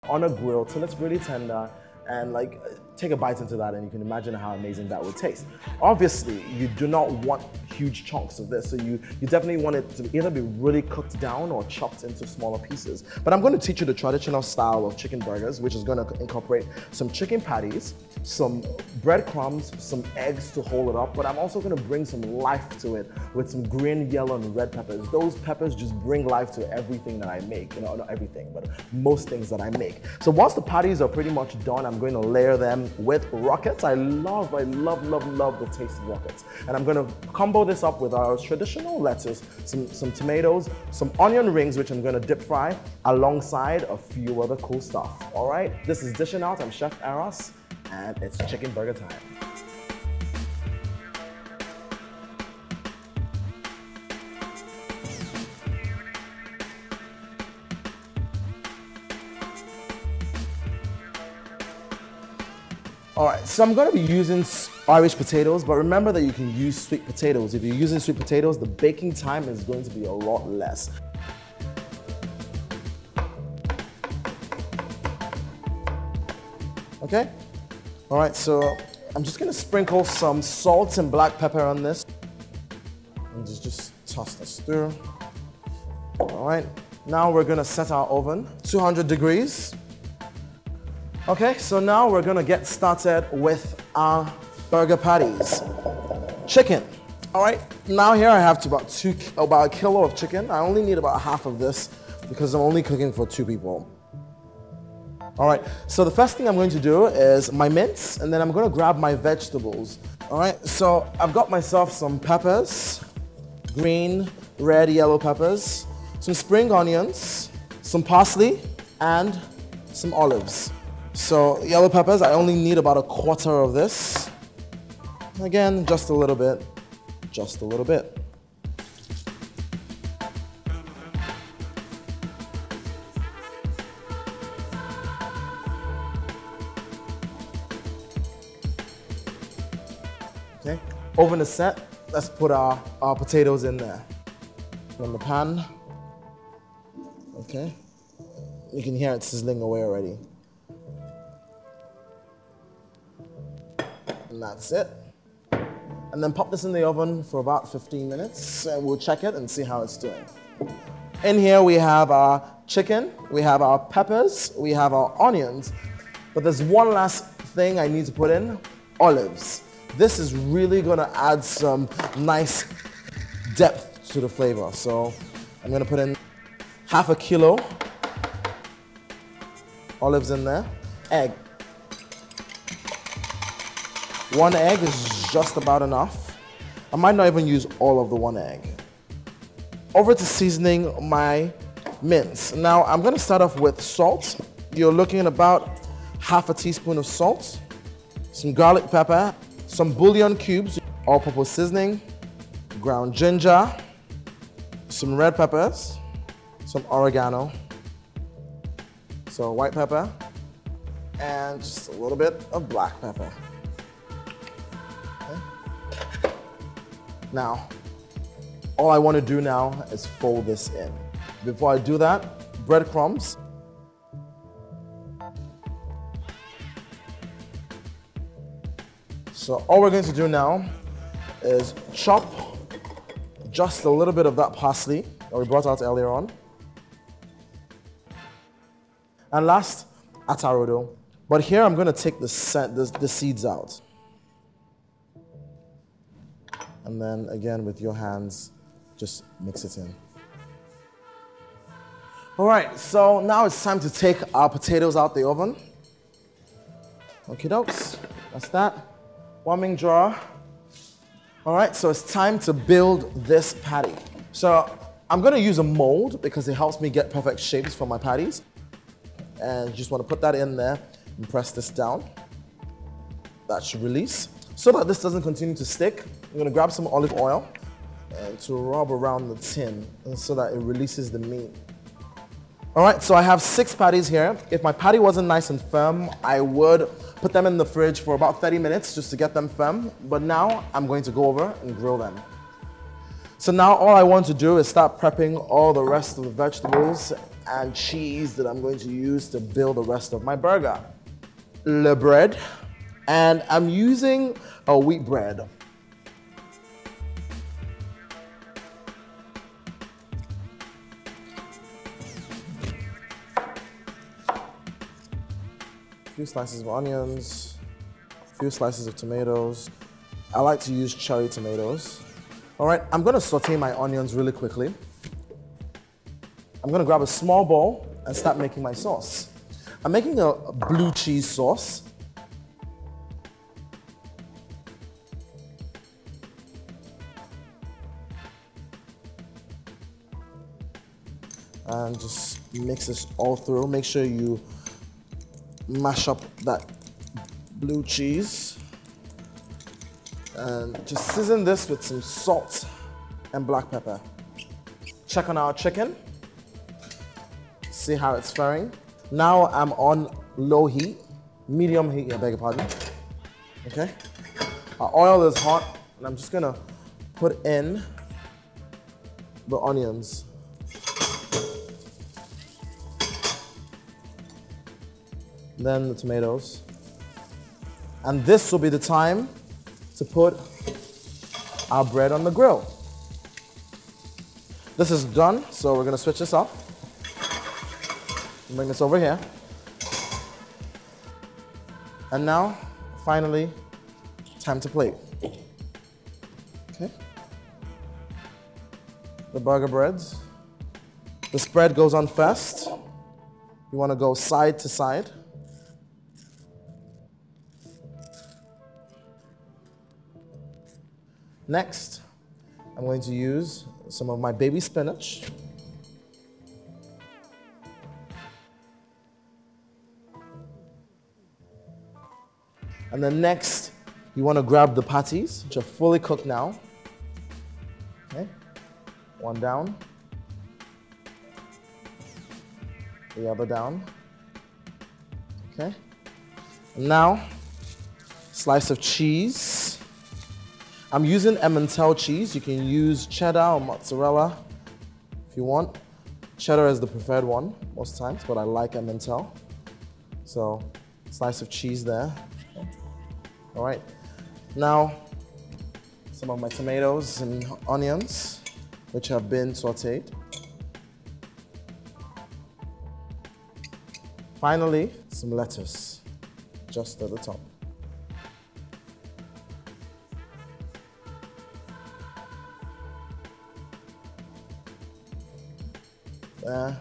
on a grill till it's really tender, and like take a bite into that and you can imagine how amazing that would taste. Obviously, you do not want huge chunks of this, so you definitely want it to either be really cooked down or chopped into smaller pieces. But I'm going to teach you the traditional style of chicken burgers, which is going to incorporate some chicken patties, some breadcrumbs, some eggs to hold it up, but I'm also going to bring some life to it with some green, yellow, and red peppers. Those peppers just bring life to everything that I make. You know, not everything, but most things that I make. So once the patties are pretty much done, I'm going to layer them with rockets. I love the taste of rockets. And I'm going to combo this up with our traditional lettuce, some tomatoes, some onion rings, which I'm going to dip fry, alongside a few other cool stuff. All right, this is Dishing Out. I'm Chef Eros, and it's chicken burger time. All right, so I'm going to be using Irish potatoes, but remember that you can use sweet potatoes. If you're using sweet potatoes, the baking time is going to be a lot less. Okay? All right, so I'm just going to sprinkle some salt and black pepper on this. And just toss this through. All right, now we're going to set our oven, 200 degrees. Okay, so now we're gonna get started with our burger patties. Chicken. All right, now here I have about a kilo of chicken. I only need about half of this because I'm only cooking for 2 people. All right, so the first thing I'm going to do is my mince, and then I'm gonna grab my vegetables. All right, so I've got myself some peppers, green, red, yellow peppers, some spring onions, some parsley, and some olives. So yellow peppers, I only need about a quarter of this. Again, just a little bit, just a little bit. Okay, oven is set. Let's put our potatoes in there. Put on the pan. Okay, you can hear it sizzling away already. And that's it. And then pop this in the oven for about 15 minutes and we'll check it and see how it's doing. In here we have our chicken, we have our peppers, we have our onions, but there's one last thing I need to put in, olives. This is really gonna add some nice depth to the flavor. So I'm gonna put in half a kilo olives in there, egg. 1 egg is just about enough. I might not even use all of the 1 egg. Over to seasoning my mince. Now I'm gonna start off with salt. You're looking at about half a teaspoon of salt, some garlic pepper, some bouillon cubes, all-purpose seasoning, ground ginger, some red peppers, some oregano, so white pepper, and just a little bit of black pepper. Now, all I want to do now is fold this in. Before I do that, breadcrumbs. So all we're going to do now is chop just a little bit of that parsley that we brought out earlier on. And last, atarodo. But here I'm going to take the seeds out. And then again, with your hands, just mix it in. All right, so now it's time to take our potatoes out the oven. Okie dokes, that's that. Warming jar. All right, so it's time to build this patty. So I'm gonna use a mold because it helps me get perfect shapes for my patties. And you just wanna put that in there and press this down. That should release. So that this doesn't continue to stick, I'm gonna grab some olive oil and to rub around the tin and so that it releases the meat. All right, so I have 6 patties here. If my patty wasn't nice and firm, I would put them in the fridge for about 30 minutes just to get them firm. But now I'm going to go over and grill them. So now all I want to do is start prepping all the rest of the vegetables and cheese that I'm going to use to build the rest of my burger. Le bread, and I'm using a wheat bread. A few slices of onions, a few slices of tomatoes. I like to use cherry tomatoes. All right, I'm gonna saute my onions really quickly. I'm gonna grab a small bowl and start making my sauce. I'm making a blue cheese sauce. And just mix this all through. Make sure you mash up that blue cheese. And just season this with some salt and black pepper. Check on our chicken. See how it's faring. Now I'm on low heat, medium heat, I beg your pardon. Okay. Our oil is hot, and I'm just gonna put in the onions. Then the tomatoes. And this will be the time to put our bread on the grill. This is done, so we're gonna switch this off. Bring this over here. And now, finally, time to plate. Okay. The burger breads. The spread goes on first. You wanna go side to side. Next, I'm going to use some of my baby spinach. And then next, you want to grab the patties, which are fully cooked now. Okay, one down, the other down. Okay, and now, slice of cheese. I'm using Emmental cheese. You can use cheddar or mozzarella if you want. Cheddar is the preferred one most times, but I like Emmental. So, slice of cheese there. All right. Now, some of my tomatoes and onions, which have been sauteed. Finally, some lettuce, just at the top. There.